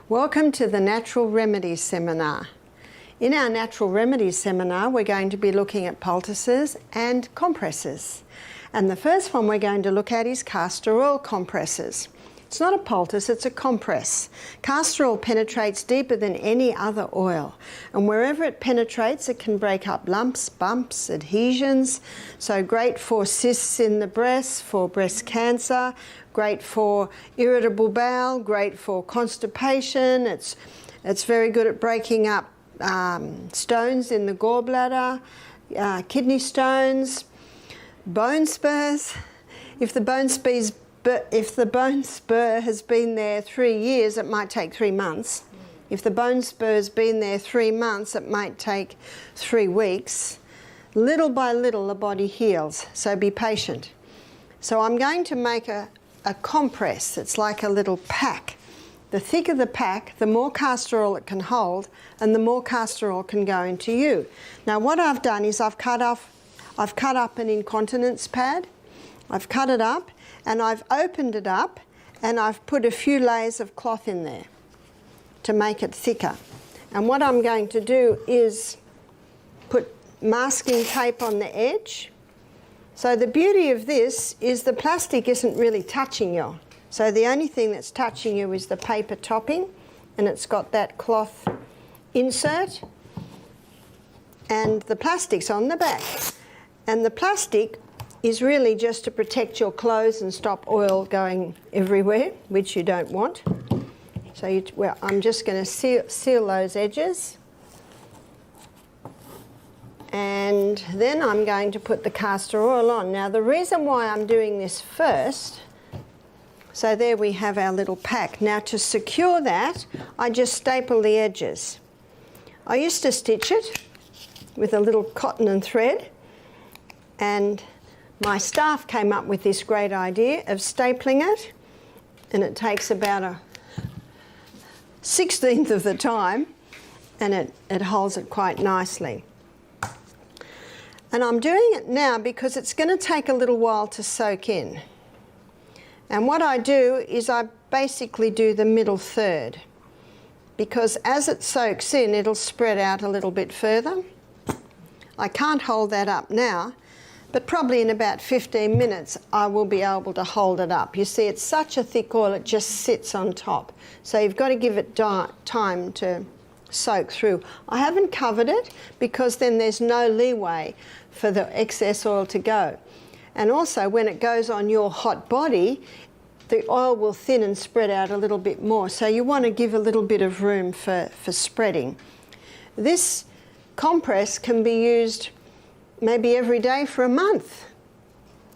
Welcome to the Natural Remedies seminar. In our Natural Remedies seminar, we're going to be looking at poultices and compresses. And the first one we're going to look at is castor oil compresses. It's not a poultice, it's a compress. Castor oil penetrates deeper than any other oil. And wherever it penetrates, it can break up lumps, bumps, adhesions. So great for cysts in the breast, for breast cancer, great for irritable bowel, great for constipation. It's very good at breaking up stones in the gallbladder, kidney stones, bone spurs. If the bone spur has been there 3 years, it might take 3 months. If the bone spur's been there 3 months, it might take 3 weeks. Little by little, the body heals, so be patient. So I'm going to make a compress. It's like a little pack. The thicker the pack, the more castor oil it can hold, and the more castor oil can go into you. Now what I've done is I've cut up an incontinence pad. I've cut it up and I've opened it up and I've put a few layers of cloth in there to make it thicker. And what I'm going to do is put masking tape on the edge. So the beauty of this is the plastic isn't really touching you. So the only thing that's touching you is the paper topping, and it's got that cloth insert, and the plastic's on the back. And the plastic is really just to protect your clothes and stop oil going everywhere, which you don't want. So I'm just going to seal those edges. And then I'm going to put the castor oil on. Now the reason why I'm doing this first, so there we have our little pack. Now to secure that, I just staple the edges. I used to stitch it with a little cotton and thread, and my staff came up with this great idea of stapling it, and it takes about a 1/16 of the time, and it holds it quite nicely. And I'm doing it now because it's going to take a little while to soak in. And what I do is I basically do the middle third, because as it soaks in, it'll spread out a little bit further. I can't hold that up now, but probably in about 15 minutes I will be able to hold it up. You see, it's such a thick oil, it just sits on top. So you've got to give it time to soak through. I haven't covered it because then there's no leeway for the excess oil to go. And also when it goes on your hot body, the oil will thin and spread out a little bit more. So you want to give a little bit of room for spreading. This compress can be used maybe every day for a month,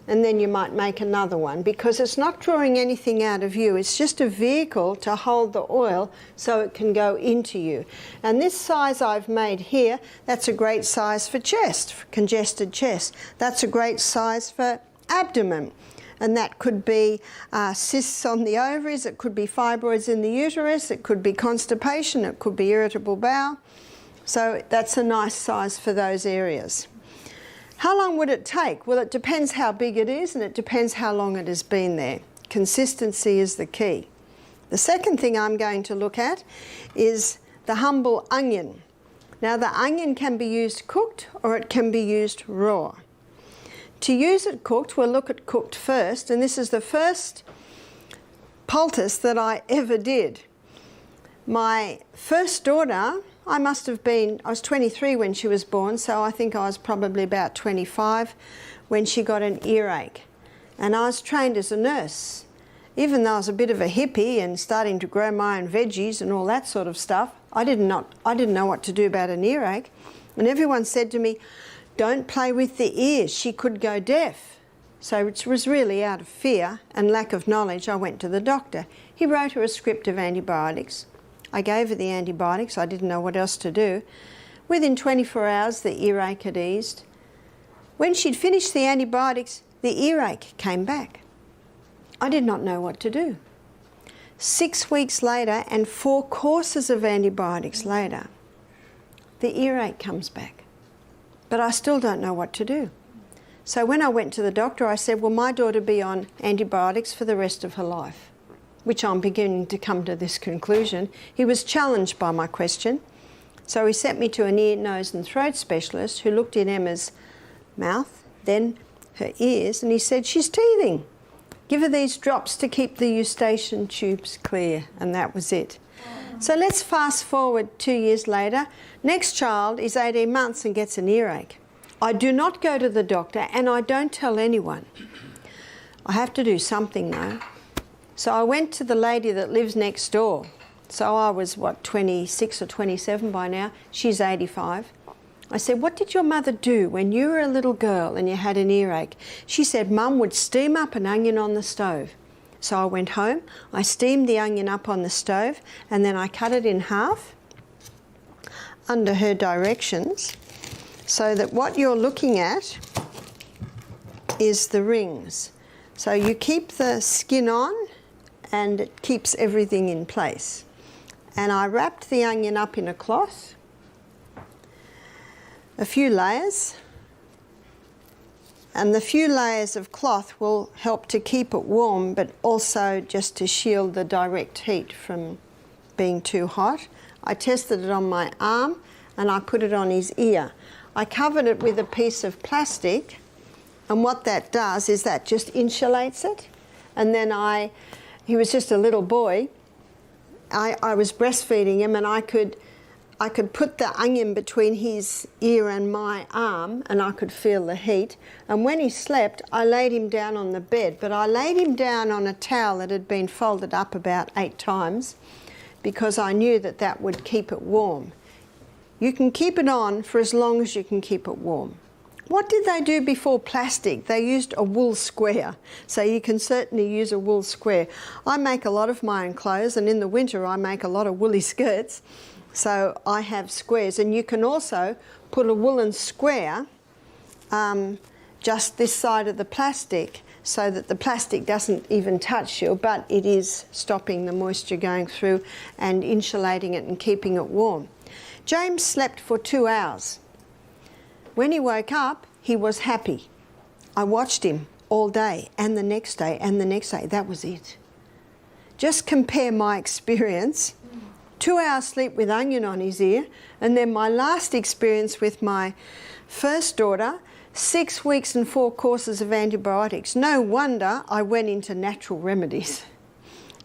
and then you might make another one, because it's not drawing anything out of you. It's just a vehicle to hold the oil so it can go into you. And this size I've made here, that's a great size for chest, for congested chest. That's a great size for abdomen. And that could be cysts on the ovaries, it could be fibroids in the uterus, it could be constipation, it could be irritable bowel. So that's a nice size for those areas. How long would it take? Well, it depends how big it is, and it depends how long it has been there. Consistency is the key. The second thing I'm going to look at is the humble onion. Now the onion can be used cooked or it can be used raw. To use it cooked, we'll look at cooked first, and this is the first poultice that I ever did. My first daughter, I was 23 when she was born, so I think I was probably about 25 when she got an earache. And I was trained as a nurse. Even though I was a bit of a hippie and starting to grow my own veggies and all that sort of stuff, I didn't know what to do about an earache. And everyone said to me, don't play with the ears, she could go deaf. So it was really out of fear and lack of knowledge, I went to the doctor. He wrote her a script of antibiotics. I gave her the antibiotics, I didn't know what else to do. Within 24 hours, the earache had eased. When she'd finished the antibiotics, the earache came back. I did not know what to do. 6 weeks later, and 4 courses of antibiotics later, the earache comes back. But I still don't know what to do. So when I went to the doctor, I said, will my daughter be on antibiotics for the rest of her life? which I'm beginning to come to this conclusion. He was challenged by my question. So he sent me to an ear, nose and throat specialist who looked in Emma's mouth, then her ears, and he said, she's teething. Give her these drops to keep the eustachian tubes clear. And that was it. So let's fast forward 2 years later. Next child is 18 months and gets an earache. I do not go to the doctor and I don't tell anyone. I have to do something though. So I went to the lady that lives next door. So I was, 26 or 27 by now. She's 85. I said, what did your mother do when you were a little girl and you had an earache? She said, Mum would steam up an onion on the stove. So I went home, I steamed the onion up on the stove, and then I cut it in half under her directions, so that what you're looking at is the rings. So you keep the skin on and it keeps everything in place. And I wrapped the onion up in a cloth, a few layers, and the few layers of cloth will help to keep it warm, but also just to shield the direct heat from being too hot. I tested it on my arm and I put it on his ear. I covered it with a piece of plastic, and what that does is that just insulates it. And then he was just a little boy, I was breastfeeding him, and I could put the onion between his ear and my arm, and I could feel the heat. And when he slept, I laid him down on the bed, but I laid him down on a towel that had been folded up about 8 times because I knew that that would keep it warm. You can keep it on for as long as you can keep it warm. What did they do before plastic? They used a wool square. So you can certainly use a wool square. I make a lot of my own clothes, and in the winter I make a lot of woolly skirts. So I have squares, and you can also put a woolen square just this side of the plastic so that the plastic doesn't even touch you, but it is stopping the moisture going through and insulating it and keeping it warm. James slept for 2 hours. When he woke up, he was happy. I watched him all day and the next day and the next day. That was it. Just compare my experience. 2 hours sleep with onion on his ear, and then my last experience with my first daughter, 6 weeks and 4 courses of antibiotics. No wonder I went into natural remedies.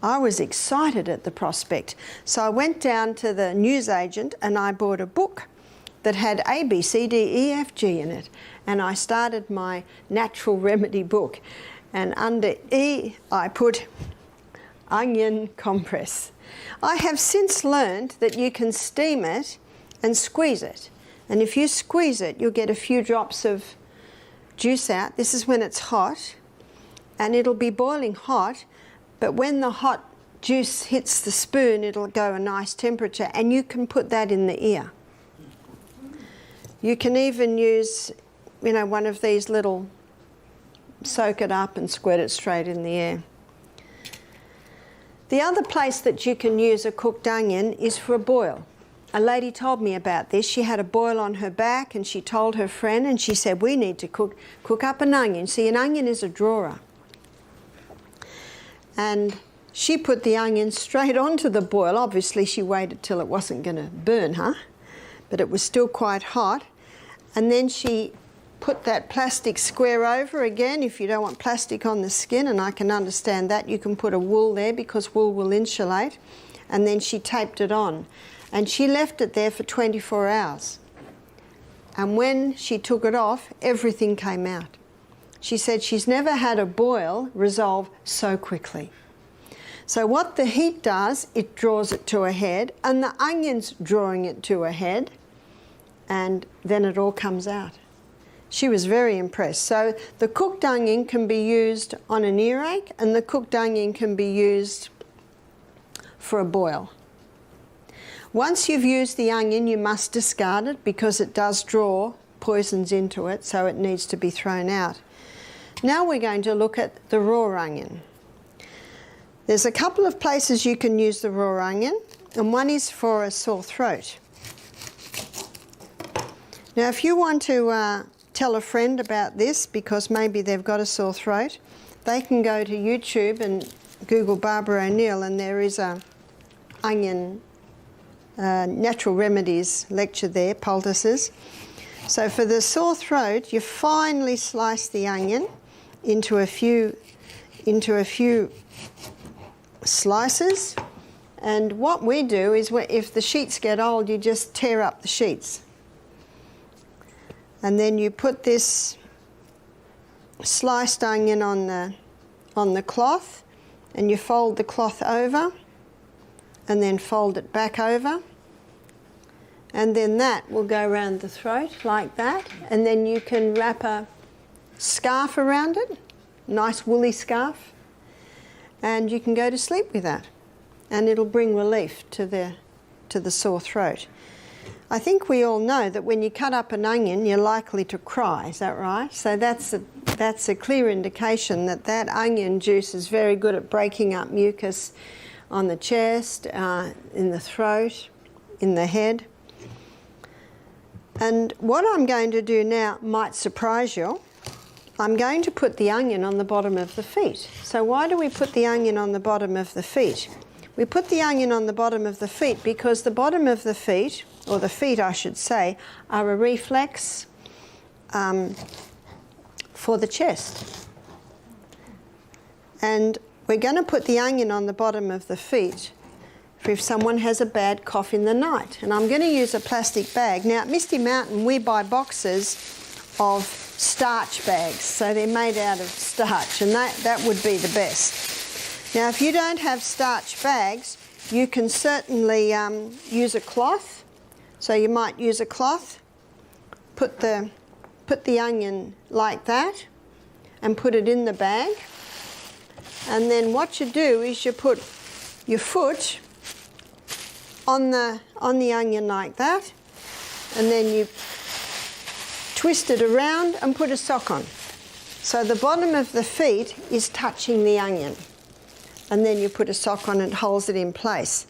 I was excited at the prospect. So I went down to the newsagent and I bought a book that had A, B, C, D, E, F, G in it. And I started my natural remedy book. And under E, I put onion compress. I have since learned that you can steam it and squeeze it. And if you squeeze it, you'll get a few drops of juice out. This is when it's hot, and it'll be boiling hot, but when the hot juice hits the spoon, it'll go a nice temperature, and you can put that in the ear. You can even use, one of these little, soak it up and squirt it straight in the air. The other place that you can use a cooked onion is for a boil. A lady told me about this. She had a boil on her back and she told her friend, and she said, we need to cook up an onion. See, an onion is a drawer. And she put the onion straight onto the boil. Obviously she waited till it wasn't going to burn her, but it was still quite hot. And then she put that plastic square over again if you don't want plastic on the skin, and I can understand that. You can put a wool there because wool will insulate. And then she taped it on. And she left it there for 24 hours. And when she took it off, everything came out. She said she's never had a boil resolve so quickly. So what the heat does, it draws it to a head, and the onion's drawing it to a head, and then it all comes out. She was very impressed. So the cooked onion can be used on an earache, and the cooked onion can be used for a boil. Once you've used the onion, you must discard it because it does draw poisons into it, so it needs to be thrown out. Now we're going to look at the raw onion. There's a couple of places you can use the raw onion, and one is for a sore throat. Now if you want to tell a friend about this because maybe they've got a sore throat, they can go to YouTube and Google Barbara O'Neill, and there is a onion natural remedies lecture there, poultices. So for the sore throat, you finely slice the onion into a few slices. And what we do is, if the sheets get old, you just tear up the sheets. And then you put this sliced onion on the cloth, and you fold the cloth over, and then fold it back over. And then that will go around the throat like that. And then you can wrap a scarf around it, nice woolly scarf, and you can go to sleep with that. And it'll bring relief to the sore throat. I think we all know that when you cut up an onion, you're likely to cry, is that right? So that's a clear indication that that onion juice is very good at breaking up mucus on the chest, in the throat, in the head. And what I'm going to do now might surprise you. I'm going to put the onion on the bottom of the feet. So why do we put the onion on the bottom of the feet? We put the onion on the bottom of the feet because the bottom of the feet, or the feet I should say, are a reflex for the chest. And we're going to put the onion on the bottom of the feet for if someone has a bad cough in the night. And I'm going to use a plastic bag. Now at Misty Mountain we buy boxes of starch bags, so they're made out of starch, and that would be the best. Now if you don't have starch bags, you can certainly use a cloth. So you might use a cloth, put the onion like that, and put it in the bag. And then what you do is you put your foot on the onion like that, and then you twist it around and put a sock on. So the bottom of the feet is touching the onion, and then you put a sock on and it holds it in place.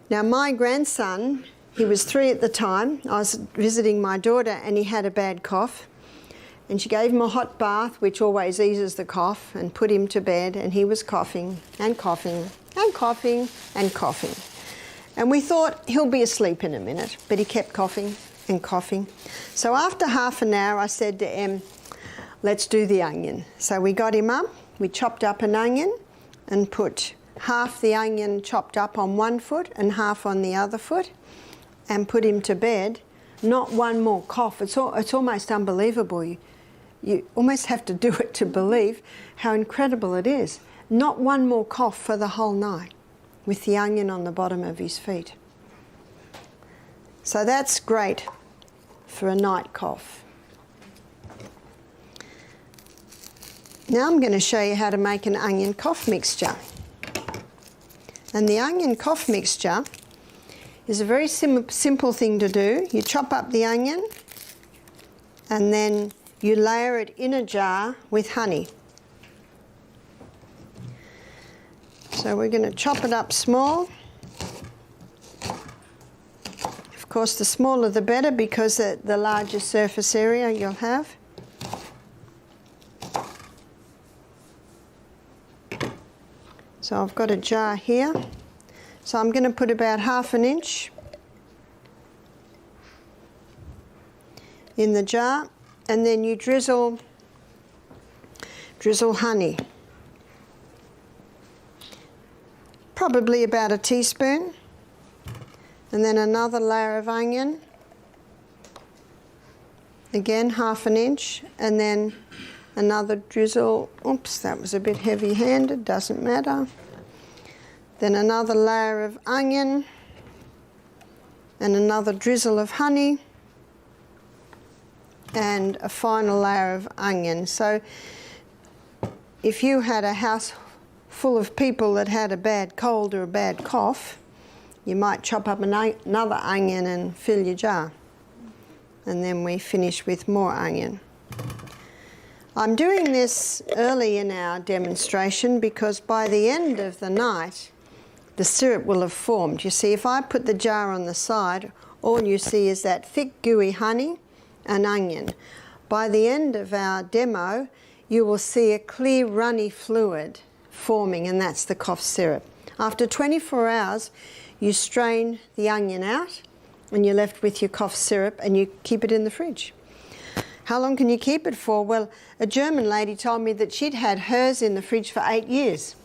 Now my grandson, he was 3 at the time, I was visiting my daughter, and he had a bad cough, and she gave him a hot bath, which always eases the cough, and put him to bed, and he was coughing and coughing and coughing and coughing. And we thought he'll be asleep in a minute, but he kept coughing and coughing. So after half an hour I said to Em, let's do the onion. So we got him up, we chopped up an onion and put half the onion chopped up on one foot and half on the other foot, and put him to bed. Not one more cough. It's almost unbelievable. You almost have to do it to believe how incredible it is. Not one more cough for the whole night with the onion on the bottom of his feet. So that's great for a night cough. Now I'm going to show you how to make an onion cough mixture. And the onion cough mixture is a very simple thing to do. You chop up the onion and then you layer it in a jar with honey. So we're going to chop it up small. Of course, the smaller the better, because the larger surface area you'll have. So I've got a jar here. So I'm going to put about ½ an inch in the jar, and then you drizzle honey. Probably about a teaspoon. And then another layer of onion. Again, ½ an inch, and then another drizzle. Oops, that was a bit heavy-handed, doesn't matter. Then another layer of onion and another drizzle of honey and a final layer of onion. So if you had a house full of people that had a bad cold or a bad cough, you might chop up another onion and fill your jar. And then we finish with more onion. I'm doing this early in our demonstration because by the end of the night, the syrup will have formed. You see, if I put the jar on the side, all you see is that thick, gooey honey and onion. By the end of our demo, you will see a clear, runny fluid forming, and that's the cough syrup. After 24 hours, you strain the onion out and you're left with your cough syrup, and you keep it in the fridge. How long can you keep it for? Well, a German lady told me that she'd had hers in the fridge for 8 years.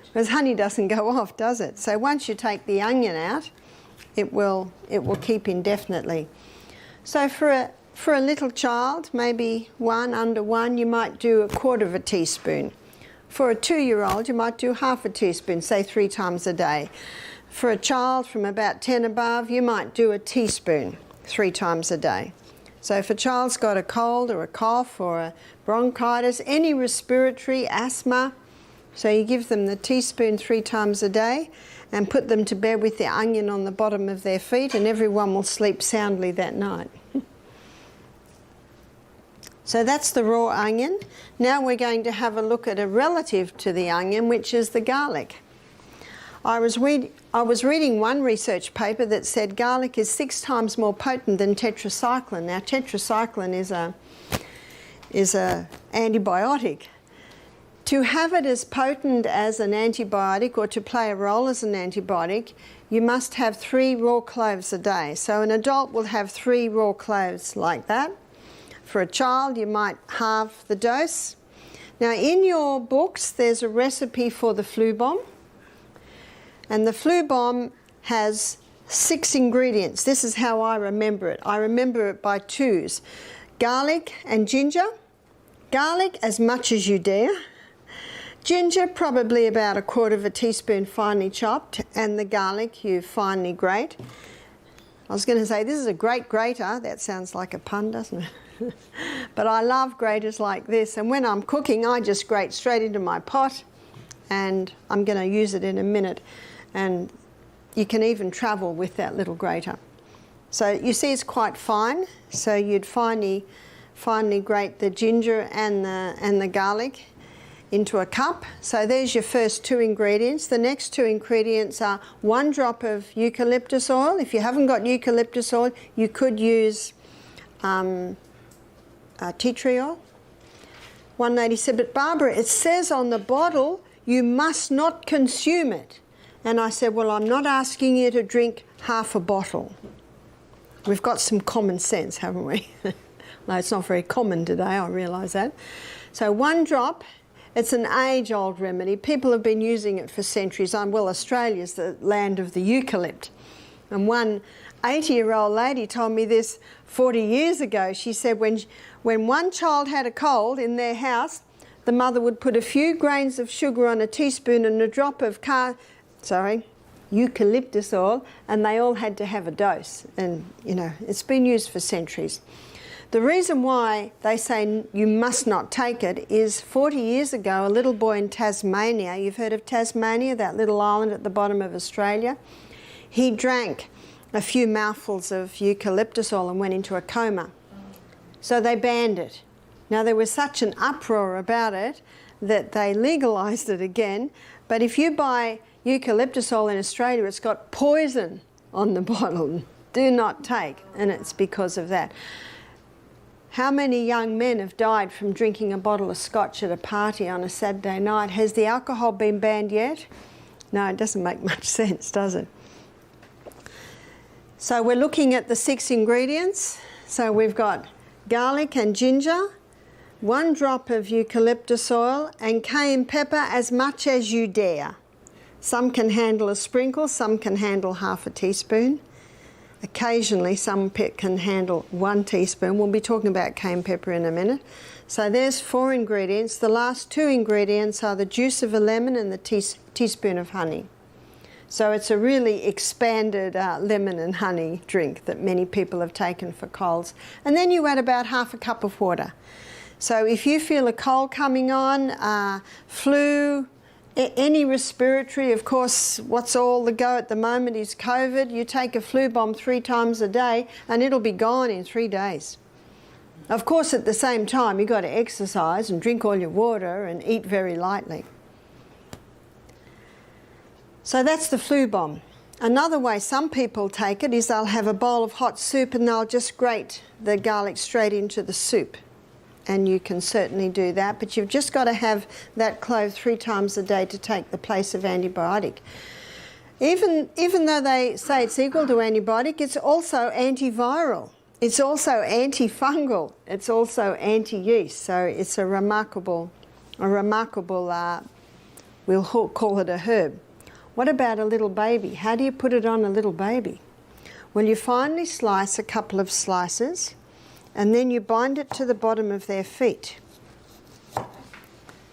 Because honey doesn't go off, does it? So once you take the onion out, it will keep indefinitely. So for a little child, maybe under one, you might do 1/4 teaspoon. For a 2-year-old, you might do 1/2 teaspoon, say 3 times a day. For a child from about 10 above, you might do a teaspoon 3 times a day. So if a child's got a cold or a cough or a bronchitis, any respiratory, asthma, so you give them the teaspoon 3 times a day and put them to bed with the onion on the bottom of their feet, and everyone will sleep soundly that night. So that's the raw onion. Now we're going to have a look at a relative to the onion, which is the garlic. I was reading one research paper that said garlic is 6 times more potent than tetracycline. Now, tetracycline is a antibiotic. To have it as potent as an antibiotic, or to play a role as an antibiotic, you must have 3 raw cloves a day. So an adult will have 3 raw cloves like that. For a child, you might halve the dose. Now, in your books, there's a recipe for the flu bomb. And the flu bomb has 6 ingredients. This is how I remember it. I remember it by 2s. Garlic and ginger. Garlic as much as you dare. Ginger, probably about 1/4 teaspoon finely chopped, and the garlic you finely grate. I was going to say, this is a great grater. That sounds like a pun, doesn't it? But I love graters like this, and when I'm cooking, I just grate straight into my pot, and I'm going to use it in a minute. And you can even travel with that little grater. So you see it's quite fine, so you'd finely grate the ginger and the garlic into a cup. So there's your first 2 ingredients. The next 2 ingredients are 1 drop of eucalyptus oil. If you haven't got eucalyptus oil, you could use tea tree oil. One lady said, but Barbara, it says on the bottle you must not consume it. And I said, well, I'm not asking you to drink half a bottle. We've got some common sense, haven't we? No, it's not very common today, I realise that. So 1 drop. It's an age-old remedy. People have been using it for centuries. Well, Australia's the land of the eucalypt. And one 80-year-old lady told me this 40 years ago. She said when one child had a cold in their house, the mother would put a few grains of sugar on a teaspoon and a drop of eucalyptus oil, and they all had to have a dose. And, you know, it's been used for centuries. The reason why they say you must not take it is 40 years ago, a little boy in Tasmania, you've heard of Tasmania, that little island at the bottom of Australia, he drank a few mouthfuls of eucalyptus oil and went into a coma. So they banned it. Now, there was such an uproar about it that they legalised it again, but if you buy eucalyptus oil in Australia, it's got poison on the bottle. Do not take, and it's because of that. How many young men have died from drinking a bottle of scotch at a party on a Saturday night? Has the alcohol been banned yet? No, it doesn't make much sense, does it? So we're looking at the 6 ingredients. So we've got garlic and ginger, 1 drop of eucalyptus oil, and cayenne pepper as much as you dare. Some can handle a sprinkle, some can handle 1/2 teaspoon. Occasionally, some can handle 1 teaspoon. We'll be talking about cayenne pepper in a minute. So there's 4 ingredients. The last 2 ingredients are the juice of a lemon and the teaspoon of honey. So it's a really expanded lemon and honey drink that many people have taken for colds. And then you add about 1/2 cup of water. So if you feel a cold coming on, flu, any respiratory, of course, what's all the go at the moment is COVID. You take a flu bomb 3 times a day and it'll be gone in 3 days. Of course, at the same time, you've got to exercise and drink all your water and eat very lightly. So that's the flu bomb. Another way some people take it is they'll have a bowl of hot soup and they'll just grate the garlic straight into the soup. and you can certainly do that, but you've just got to have that clove 3 times a day to take the place of antibiotic. Even though they say it's equal to antibiotic, it's also antiviral. It's also antifungal. It's also anti-yeast. So it's a remarkable, we'll call it a herb. What about a little baby? How do you put it on a little baby? Well, you finely slice a couple of slices, and then you bind it to the bottom of their feet.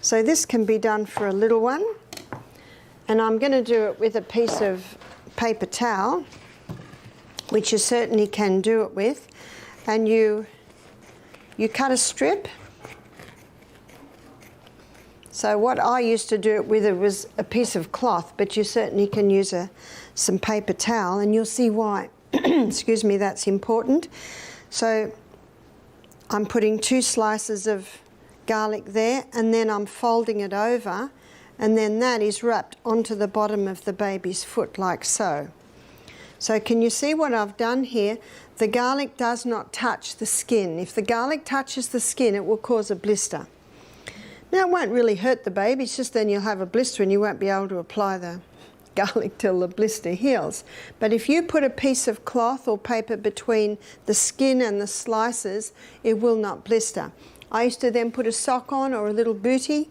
So this can be done for a little one, and I'm going to do it with a piece of paper towel, which you certainly can do it with, and you cut a strip. So what I used to do it with was a piece of cloth, but you certainly can use some paper towel, and you'll see why, excuse me, that's important. So I'm putting 2 slices of garlic there, and then I'm folding it over, and then that is wrapped onto the bottom of the baby's foot like so. So can you see what I've done here? The garlic does not touch the skin. If the garlic touches the skin, it will cause a blister. Now, it won't really hurt the baby, it's just then you'll have a blister and you won't be able to apply the garlic till the blister heals. But if you put a piece of cloth or paper between the skin and the slices, it will not blister. I used to then put a sock on or a little bootie.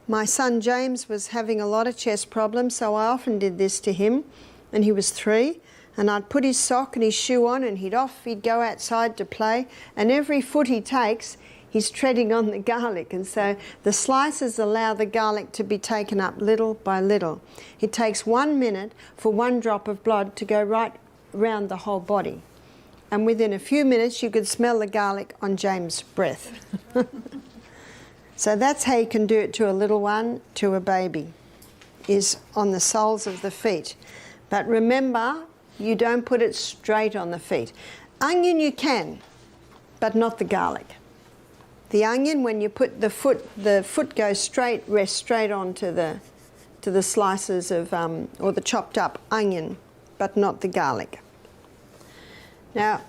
My son James was having a lot of chest problems, so I often did this to him, and he was 3. And I'd put his sock and his shoe on, and he'd go outside to play, and every foot he takes, he's treading on the garlic, and so the slices allow the garlic to be taken up little by little. It takes 1 minute for 1 drop of blood to go right round the whole body, and within a few minutes you could smell the garlic on James' breath. So that's how you can do it to a little one, to a baby, is on the soles of the feet. But remember, you don't put it straight on the feet. Onion you can, but not the garlic. The onion, when you put the foot goes straight, rests straight onto the slices of, or the chopped up onion, but not the garlic. Now,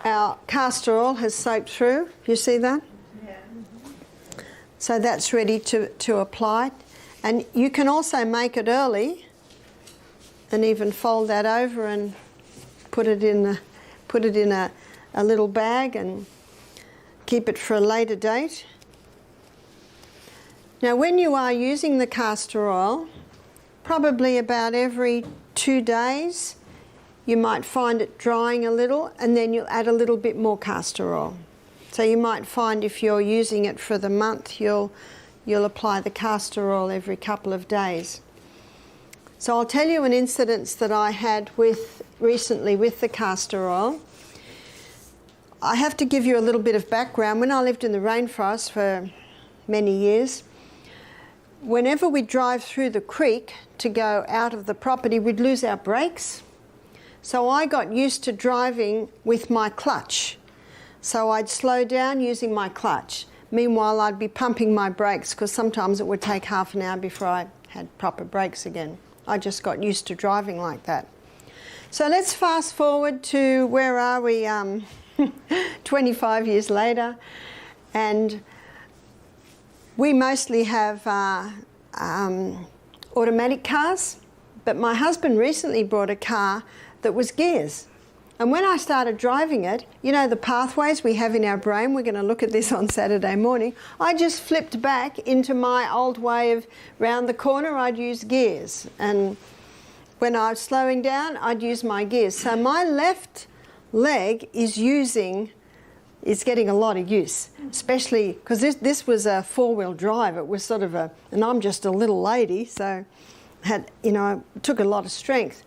our castor oil has soaked through. You see that? Yeah. So that's ready to apply. And you can also make it early and even fold that over and put it in a little bag and keep it for a later date. Now, when you are using the castor oil, probably about every 2 days, you might find it drying a little, and then you'll add a little bit more castor oil. So you might find if you're using it for the month, you'll apply the castor oil every couple of days. So I'll tell you an incident that I had recently with the castor oil. I have to give you a little bit of background. When I lived in the rainforest for many years, whenever we drive through the creek to go out of the property, we'd lose our brakes. So I got used to driving with my clutch. So I'd slow down using my clutch. Meanwhile, I'd be pumping my brakes, because sometimes it would take half an hour before I had proper brakes again. I just got used to driving like that. So let's fast forward to, where are we? 25 years later, and we mostly have automatic cars, but my husband recently bought a car that was gears. And when I started driving it, you know the pathways we have in our brain, we're going to look at this on Saturday morning, I just flipped back into my old way of round the corner, I'd use gears. And when I was slowing down, I'd use my gears. So my left leg is getting a lot of use, especially because this was a 4-wheel drive. It was sort of and I'm just a little lady, so it took a lot of strength.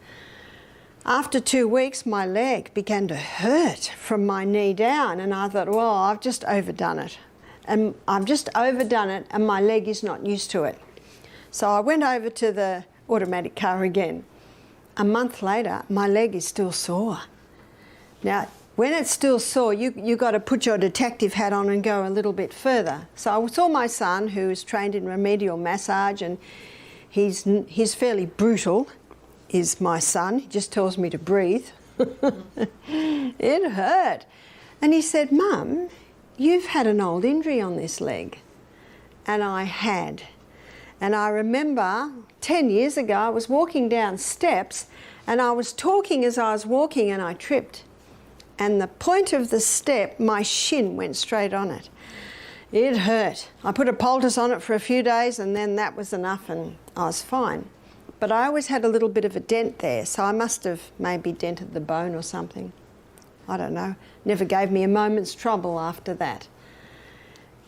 After 2 weeks, my leg began to hurt from my knee down, and I thought, well, I've just overdone it. And I've just overdone it, and my leg is not used to it. So I went over to the automatic car again. A month later, my leg is still sore. Now, when it's still sore, you got to put your detective hat on and go a little bit further. So I saw my son, who is trained in remedial massage, and he's fairly brutal, is my son. He just tells me to breathe. It hurt. And he said, Mum, you've had an old injury on this leg. And I had. And I remember 10 years ago, I was walking down steps and I was talking as I was walking and I tripped. And the point of the step, my shin went straight on it. It hurt. I put a poultice on it for a few days and then that was enough and I was fine. But I always had a little bit of a dent there, so I must have maybe dented the bone or something. I don't know. Never gave me a moment's trouble after that.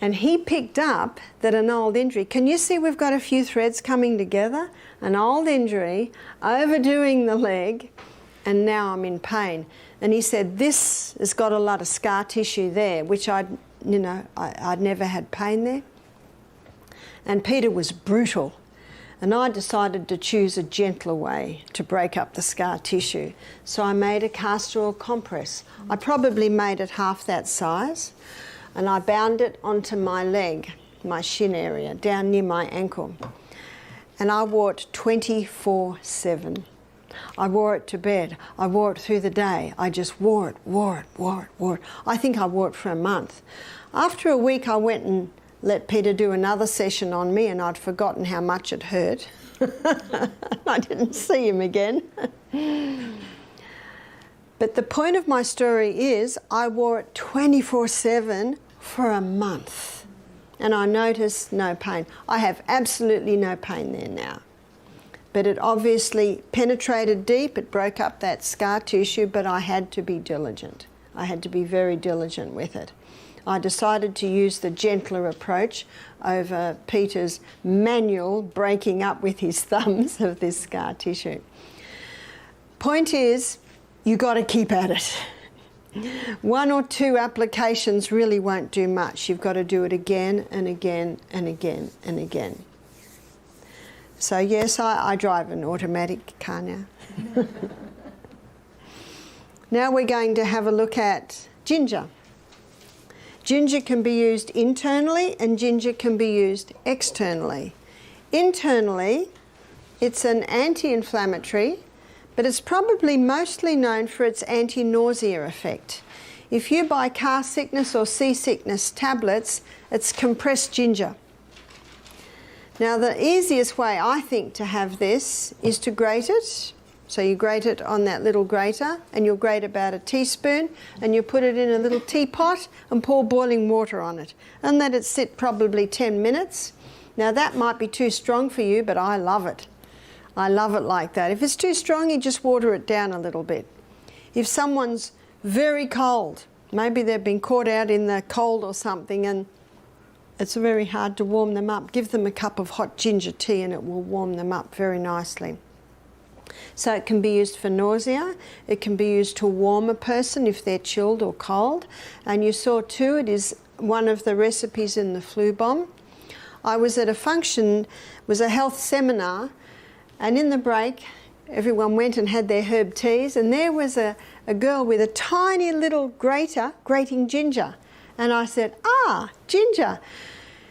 And he picked up that an old injury, can you see we've got a few threads coming together? An old injury, overdoing the leg, and now I'm in pain. And he said, this has got a lot of scar tissue there, which I'd never had pain there. And Peter was brutal. And I decided to choose a gentler way to break up the scar tissue. So I made a castor oil compress. I probably made it half that size. And I bound it onto my leg, my shin area, down near my ankle. And I wore it 24/7. I wore it to bed. I wore it through the day. I just wore it. I think I wore it for a month. After a week, I went and let Peter do another session on me and I'd forgotten how much it hurt. I didn't see him again. But the point of my story is I wore it 24/7 for a month and I noticed no pain. I have absolutely no pain there now. But it obviously penetrated deep, it broke up that scar tissue, but I had to be diligent. I had to be very diligent with it. I decided to use the gentler approach over Peter's manual breaking up with his thumbs of this scar tissue. Point is, you got to keep at it. 1 or 2 applications really won't do much. You've got to do it again and again and again and again. So yes, I drive an automatic car now. Now we're going to have a look at ginger. Ginger can be used internally and ginger can be used externally. Internally, it's an anti-inflammatory, but it's probably mostly known for its anti-nausea effect. If you buy car sickness or seasickness tablets, it's compressed ginger. Now the easiest way I think to have this is to grate it. So you grate it on that little grater and you'll grate about a teaspoon and you put it in a little teapot and pour boiling water on it and let it sit probably 10 minutes. Now that might be too strong for you, but I love it. I love it like that. If it's too strong, you just water it down a little bit. If someone's very cold, maybe they've been caught out in the cold or something and it's very hard to warm them up, give them a cup of hot ginger tea and it will warm them up very nicely. So it can be used for nausea, it can be used to warm a person if they're chilled or cold. And you saw too, it is one of the recipes in the flu bomb. I was at a function, it was a health seminar, and in the break, everyone went and had their herb teas, and there was a girl with a tiny little grater grating ginger. And I said, "Ah, ginger."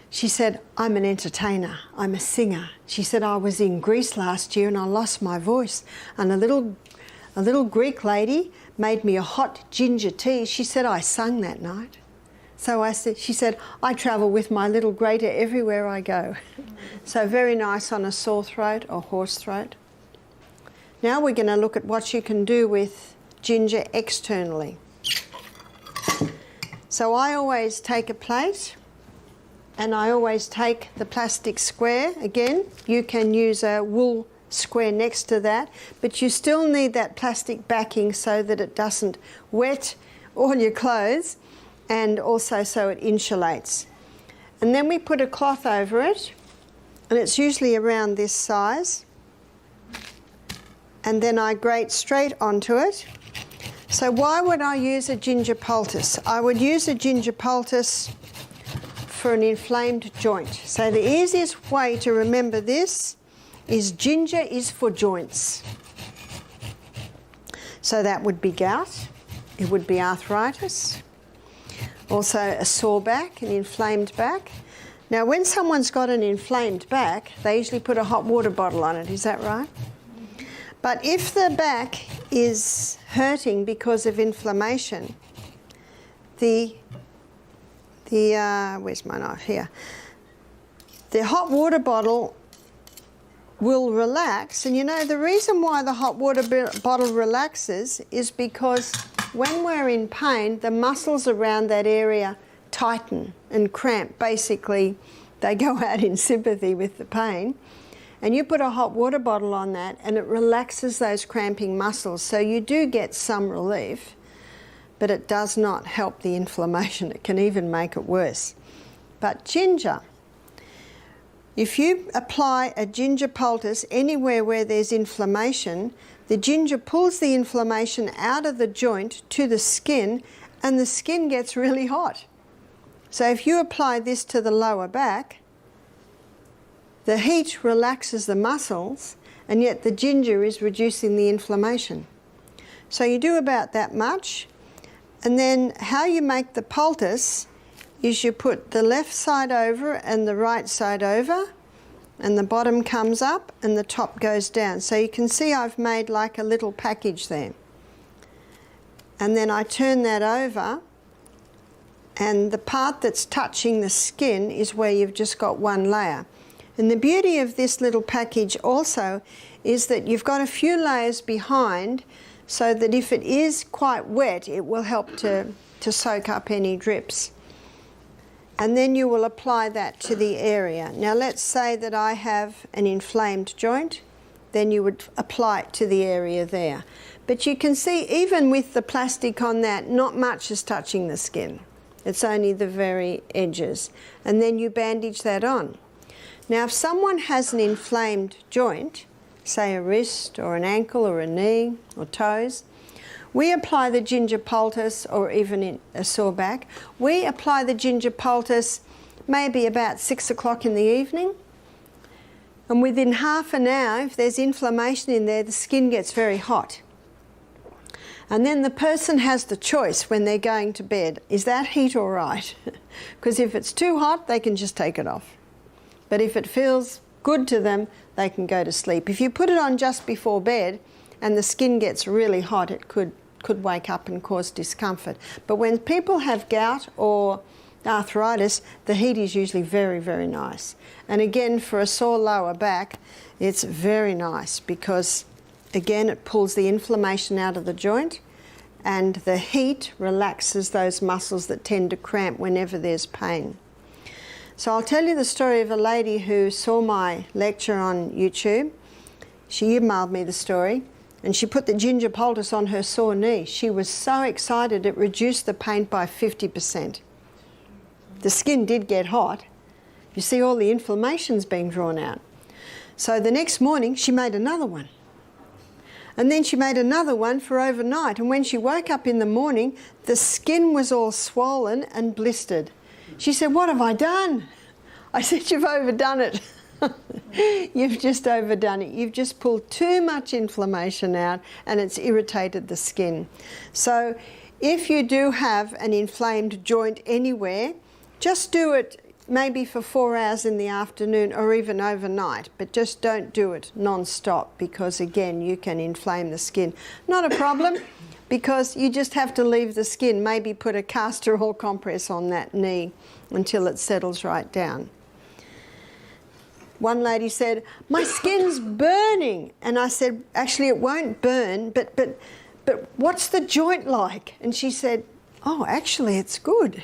She said, "I'm an entertainer, I'm a singer." She said, "I was in Greece last year and I lost my voice. And a little Greek lady made me a hot ginger tea." She said, "I sung that night." So she said, "I travel with my little grater everywhere I go." So very nice on a sore throat or hoarse throat. Now we're going to look at what you can do with ginger externally. So I always take a plate and I always take the plastic square. Again, you can use a wool square next to that, but you still need that plastic backing so that it doesn't wet all your clothes and also so it insulates. And then we put a cloth over it, and it's usually around this size. And then I grate straight onto it. So why would I use a ginger poultice? I would use a ginger poultice for an inflamed joint. So the easiest way to remember this is ginger is for joints. So that would be gout, it would be arthritis, also a sore back, an inflamed back. Now when someone's got an inflamed back, they usually put a hot water bottle on it, is that right? But if the back is hurting because of inflammation, the where's my knife? Here. The hot water bottle will relax, and you know the reason why the hot water bottle relaxes is because when we're in pain, the muscles around that area tighten and cramp. Basically, they go out in sympathy with the pain. And you put a hot water bottle on that and it relaxes those cramping muscles. So you do get some relief, but it does not help the inflammation. It can even make it worse. But ginger, if you apply a ginger poultice anywhere where there's inflammation, the ginger pulls the inflammation out of the joint to the skin and the skin gets really hot. So if you apply this to the lower back, the heat relaxes the muscles, and yet the ginger is reducing the inflammation. So you do about that much, and then how you make the poultice is you put the left side over and the right side over, and the bottom comes up and the top goes down. So you can see I've made like a little package there. And then I turn that over, and the part that's touching the skin is where you've just got one layer. And the beauty of this little package also is that you've got a few layers behind, so that if it is quite wet, it will help to soak up any drips. And then you will apply that to the area. Now let's say that I have an inflamed joint, then you would apply it to the area there. But you can see even with the plastic on that, not much is touching the skin. It's only the very edges. And then you bandage that on. Now, if someone has an inflamed joint, say a wrist or an ankle or a knee or toes, we apply the ginger poultice, or even in a sore back, we apply the ginger poultice maybe about 6 o'clock in the evening. And within half an hour, if there's inflammation in there, the skin gets very hot. And then the person has the choice when they're going to bed, is that heat all right? Because if it's too hot, they can just take it off. But if it feels good to them, they can go to sleep. If you put it on just before bed and the skin gets really hot, it could wake up and cause discomfort. But when people have gout or arthritis, the heat is usually very, very nice. And again, for a sore lower back, it's very nice because, again, it pulls the inflammation out of the joint, and the heat relaxes those muscles that tend to cramp whenever there's pain. So I'll tell you the story of a lady who saw my lecture on YouTube. She emailed me the story, and she put the ginger poultice on her sore knee. She was so excited it reduced the pain by 50%. The skin did get hot. You see all the inflammation's being drawn out. So the next morning she made another one. And then she made another one for overnight. And when she woke up in the morning, the skin was all swollen and blistered. She said, "What have I done?" I said, "You've overdone it." You've just overdone it. You've just pulled too much inflammation out and it's irritated the skin. So if you do have an inflamed joint anywhere, just do it maybe for 4 hours in the afternoon or even overnight, but just don't do it non-stop because, again, you can inflame the skin. Not a problem, because you just have to leave the skin, maybe put a castor oil compress on that knee until it settles right down. One lady said, "My skin's burning." And I said, "Actually, it won't burn, but what's the joint like?" And she said, "Oh, actually, it's good."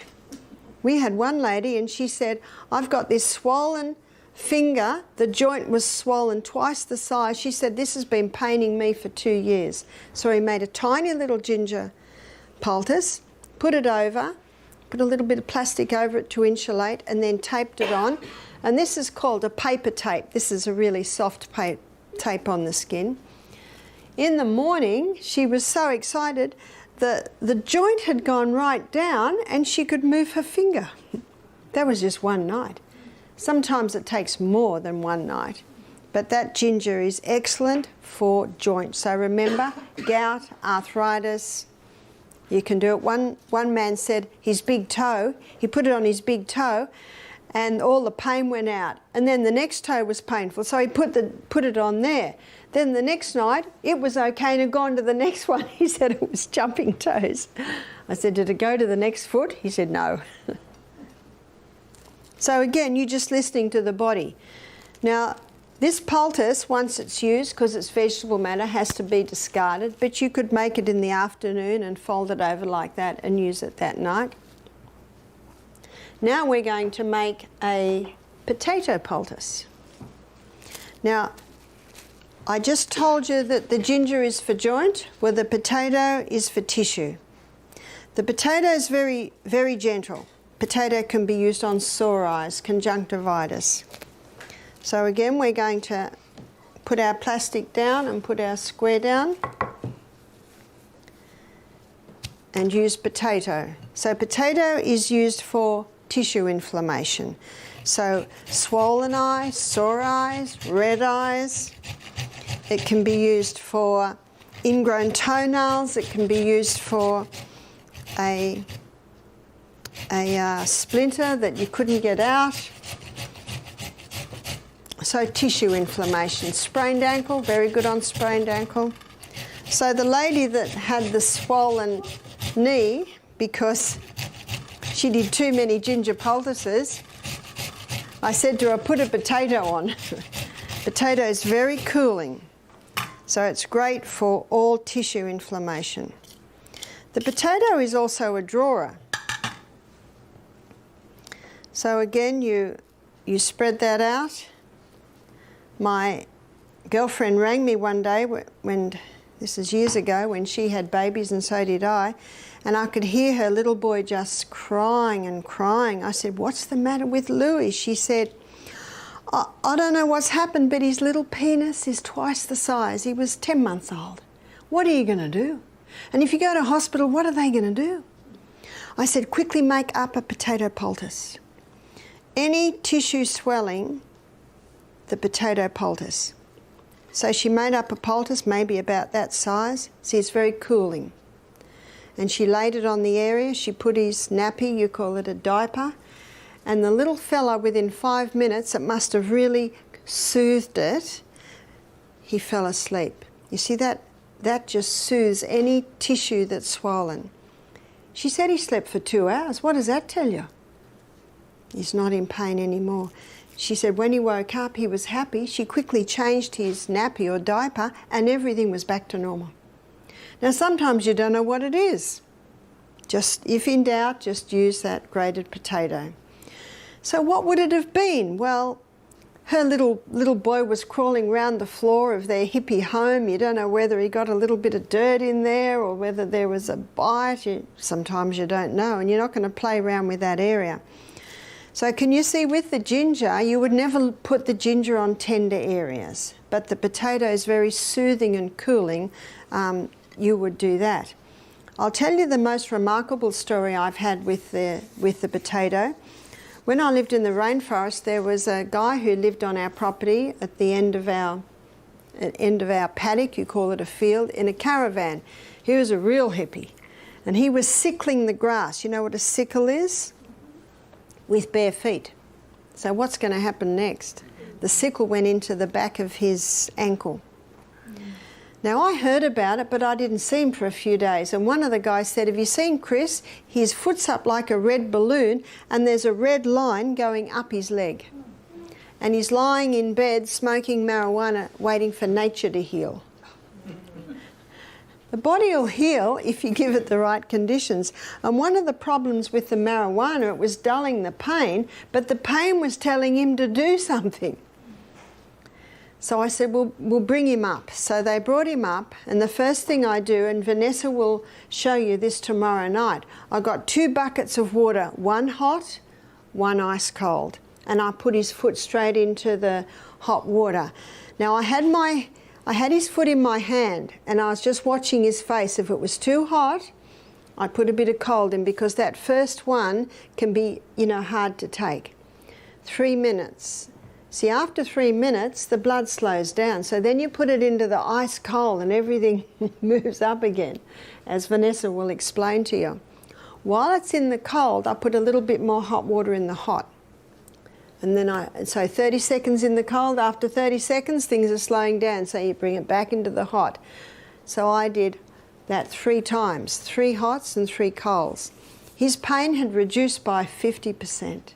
We had one lady and she said, "I've got this swollen finger, the joint was swollen twice the size." She said, "This has been paining me for 2 years." So we made a tiny little ginger poultice, put it over, put a little bit of plastic over it to insulate, and then taped it on. And this is called a paper tape. This is a really soft tape on the skin. In the morning, she was so excited, the joint had gone right down and she could move her finger. That was just one night. Sometimes it takes more than one night. But that ginger is excellent for joints. So remember, gout, arthritis, you can do it. One man said his big toe, he put it on his big toe and all the pain went out. And then the next toe was painful, so he put it on there. Then the next night, it was okay and had gone to the next one. He said it was jumping toes. I said, "Did it go to the next foot?" He said, "No." So again, you're just listening to the body. Now, this poultice, once it's used, because it's vegetable matter, has to be discarded, but you could make it in the afternoon and fold it over like that and use it that night. Now we're going to make a potato poultice. Now, I just told you that the ginger is for joint, where the potato is for tissue. The potato is very, very gentle. Potato can be used on sore eyes, conjunctivitis. So again, we're going to put our plastic down and put our square down and use potato. So potato is used for tissue inflammation. So swollen eyes, sore eyes, red eyes. It can be used for ingrown toenails. It can be used for a splinter that you couldn't get out. So tissue inflammation. Sprained ankle, very good on sprained ankle. So the lady that had the swollen knee because she did too many ginger poultices, I said to her, put a potato on. Potato is very cooling, so it's great for all tissue inflammation. The potato is also a drawer. So again, you spread that out. My girlfriend rang me one day, when this is years ago, when she had babies and so did I, and I could hear her little boy just crying and crying. I said, what's the matter with Louis? She said, I don't know what's happened, but his little penis is twice the size. He was 10 months old. What are you going to do? And if you go to hospital, what are they going to do? I said, quickly make up a potato poultice. Any tissue swelling, the potato poultice. So she made up a poultice, maybe about that size. See, it's very cooling. And she laid it on the area. She put his nappy, you call it a diaper, and the little fella, within 5 minutes, it must have really soothed it, he fell asleep. You see, that just soothes any tissue that's swollen. She said he slept for 2 hours. What does that tell you? He's not in pain anymore. She said when he woke up, he was happy. She quickly changed his nappy or diaper and everything was back to normal. Now, sometimes you don't know what it is. Just, if in doubt, just use that grated potato. So what would it have been? Well, her little boy was crawling around the floor of their hippie home. You don't know whether he got a little bit of dirt in there or whether there was a bite. Sometimes you don't know, and you're not going to play around with that area. So can you see, with the ginger, you would never put the ginger on tender areas, but the potato is very soothing and cooling. You would do that. I'll tell you the most remarkable story I've had with the potato. When I lived in the rainforest, there was a guy who lived on our property at the end of our paddock, you call it a field, in a caravan. He was a real hippie, and he was sickling the grass. You know what a sickle is? With bare feet. So what's going to happen next? The sickle went into the back of his ankle. Now, I heard about it, but I didn't see him for a few days. And one of the guys said, have you seen Chris? His foot's up like a red balloon and there's a red line going up his leg. And he's lying in bed smoking marijuana, waiting for nature to heal. The body will heal if you give it the right conditions. And one of the problems with the marijuana, it was dulling the pain, but the pain was telling him to do something. So I said, we'll bring him up. So they brought him up, and the first thing I do, and Vanessa will show you this tomorrow night, I got 2 buckets of water, one hot, one ice cold. And I put his foot straight into the hot water. Now I had his foot in my hand, and I was just watching his face. If it was too hot, I put a bit of cold in, because that first one can be, hard to take. 3 minutes. See, after 3 minutes, the blood slows down. So then you put it into the ice cold and everything moves up again, as Vanessa will explain to you. While it's in the cold, I put a little bit more hot water in the hot. And then so 30 seconds in the cold, after 30 seconds, things are slowing down, so you bring it back into the hot. So I did that 3 times, 3 hots and 3 colds. His pain had reduced by 50%.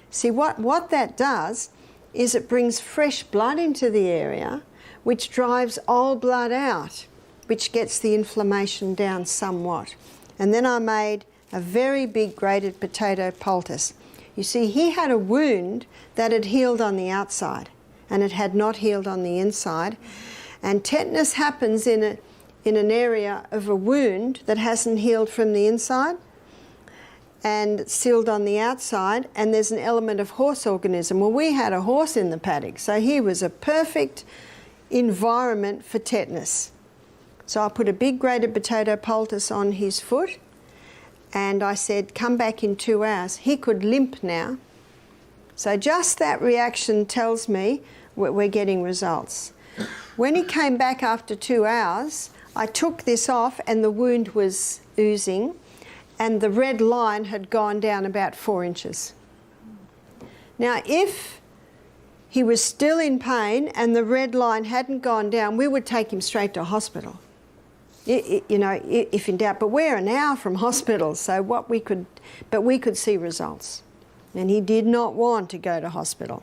See, what that does is it brings fresh blood into the area, which drives old blood out, which gets the inflammation down somewhat. And then I made a very big grated potato poultice. You see, he had a wound that had healed on the outside, and it had not healed on the inside. And tetanus happens in an area of a wound that hasn't healed from the inside and sealed on the outside, and there's an element of horse organism. Well, we had a horse in the paddock, so he was a perfect environment for tetanus. So I put a big grated potato poultice on his foot, and I said, come back in 2 hours. He could limp now. So just that reaction tells me we're getting results. When he came back after 2 hours, I took this off and the wound was oozing, and the red line had gone down about 4 inches. Now, if he was still in pain and the red line hadn't gone down, we would take him straight to hospital. You know, if in doubt. But we're an hour from hospital, so we could see results. And he did not want to go to hospital.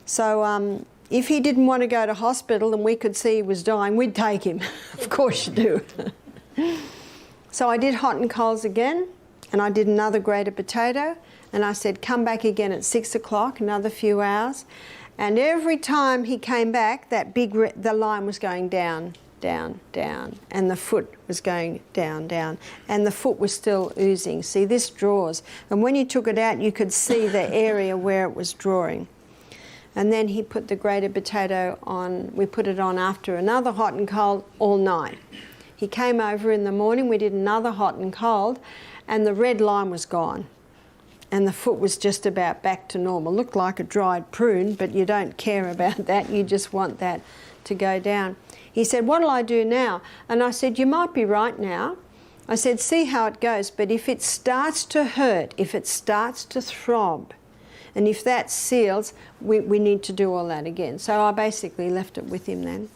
So if he didn't want to go to hospital and we could see he was dying, we'd take him. Of course you do. So I did hot and colds again, and I did another grated potato, and I said, come back again at 6 o'clock, another few hours. And every time he came back, the line was going down, down, down, and the foot was going down, down, and the foot was still oozing. See, this draws. And when you took it out, you could see the area where it was drawing. And then he put the grated potato on, we put it on after another hot and cold all night. He came over in the morning, we did another hot and cold, and the red line was gone. And the foot was just about back to normal. Looked like a dried prune, but you don't care about that. You just want that to go down. He said, what'll I do now? And I said, you might be right now. I said, see how it goes, but if it starts to hurt, if it starts to throb, and if that seals, we need to do all that again. So I basically left it with him then.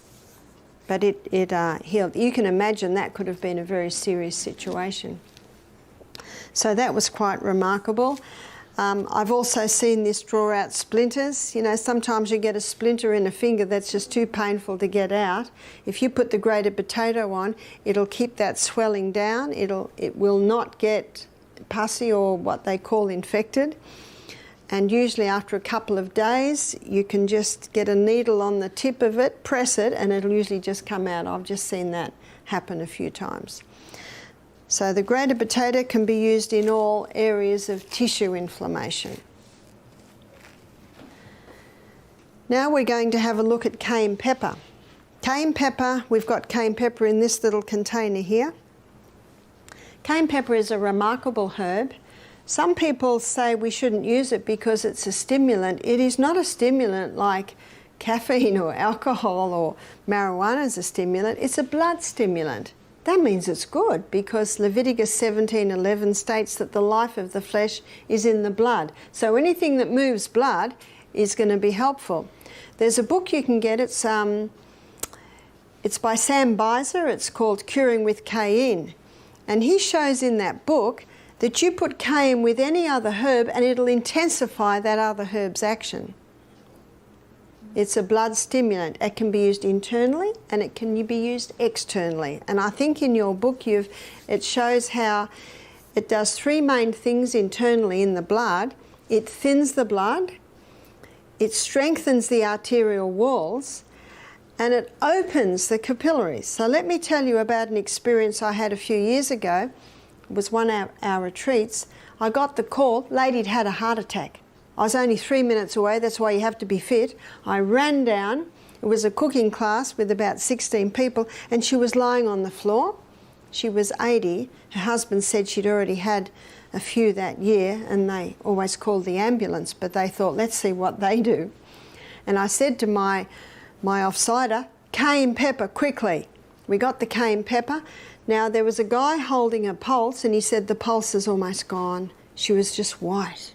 But it healed. You can imagine that could have been a very serious situation. So that was quite remarkable. I've also seen this draw out splinters. You know, sometimes you get a splinter in a finger that's just too painful to get out. If you put the grated potato on, it'll keep that swelling down. It will not get pussy or what they call infected. And usually after a couple of days, you can just get a needle on the tip of it, press it, and it'll usually just come out. I've just seen that happen a few times. So the grated potato can be used in all areas of tissue inflammation. Now we're going to have a look at cayenne pepper. Cayenne pepper, we've got cayenne pepper in this little container here. Cayenne pepper is a remarkable herb. Some people say we shouldn't use it because it's a stimulant. It is not a stimulant like caffeine or alcohol or marijuana is a stimulant. It's a blood stimulant. That means it's good because Leviticus 17:11 states that the life of the flesh is in the blood. So anything that moves blood is going to be helpful. There's a book you can get. It's by Sam Beiser. It's called Curing with Cayenne. And he shows in that book that you put cayenne with any other herb and it'll intensify that other herb's action. It's a blood stimulant. It can be used internally and it can be used externally. And I think in your book it shows how it does 3 main things internally in the blood. It thins the blood, it strengthens the arterial walls, and it opens the capillaries. So let me tell you about an experience I had a few years ago. It was one of our retreats. I got the call, lady'd had a heart attack. I was only 3 minutes away, that's why you have to be fit. I ran down, it was a cooking class with about 16 people, and she was lying on the floor. She was 80. Her husband said she'd already had a few that year, and they always called the ambulance, but they thought, let's see what they do. And I said to my offsider, cayenne pepper, quickly. We got the cayenne pepper. Now, there was a guy holding a pulse, and he said, the pulse is almost gone. She was just white.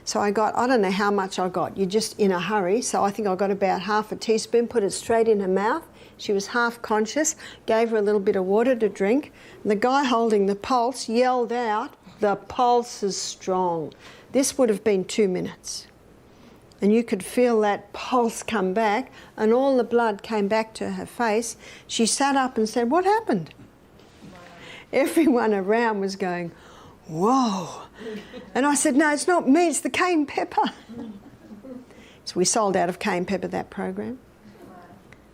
So I don't know how much I got. You're just in a hurry. So I think I got about half a teaspoon, put it straight in her mouth. She was half conscious, gave her a little bit of water to drink. And the guy holding the pulse yelled out, the pulse is strong. This would have been 2 minutes. And you could feel that pulse come back, and all the blood came back to her face. She sat up and said, "What happened?" Wow. Everyone around was going, "Whoa." And I said, "No, it's not me, it's the cayenne pepper." So we sold out of cayenne pepper that program.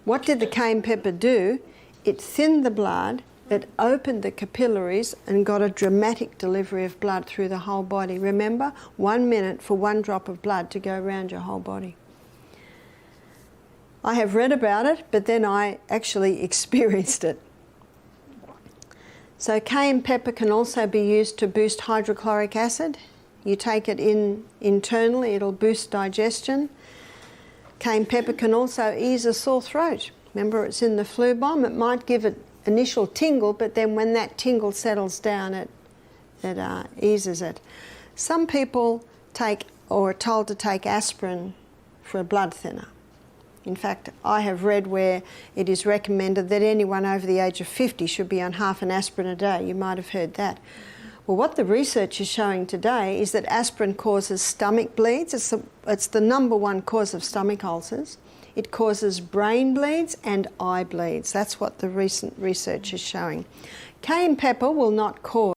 What did the cayenne pepper do? It thinned the blood, it opened the capillaries and got a dramatic delivery of blood through the whole body. Remember, 1 minute for 1 drop of blood to go around your whole body. I have read about it, but then I actually experienced it. So cayenne pepper can also be used to boost hydrochloric acid. You take it in internally, it'll boost digestion. Cayenne pepper can also ease a sore throat. Remember, it's in the flu bomb. It might give it initial tingle, but then when that tingle settles down, it eases it. Some people take or are told to take aspirin for a blood thinner. In fact, I have read where it is recommended that anyone over the age of 50 should be on half an aspirin a day. You might have heard that. Well, what the research is showing today is that aspirin causes stomach bleeds. It's the #1 cause of stomach ulcers. It causes brain bleeds and eye bleeds. That's what the recent research is showing. Cayenne pepper will not cause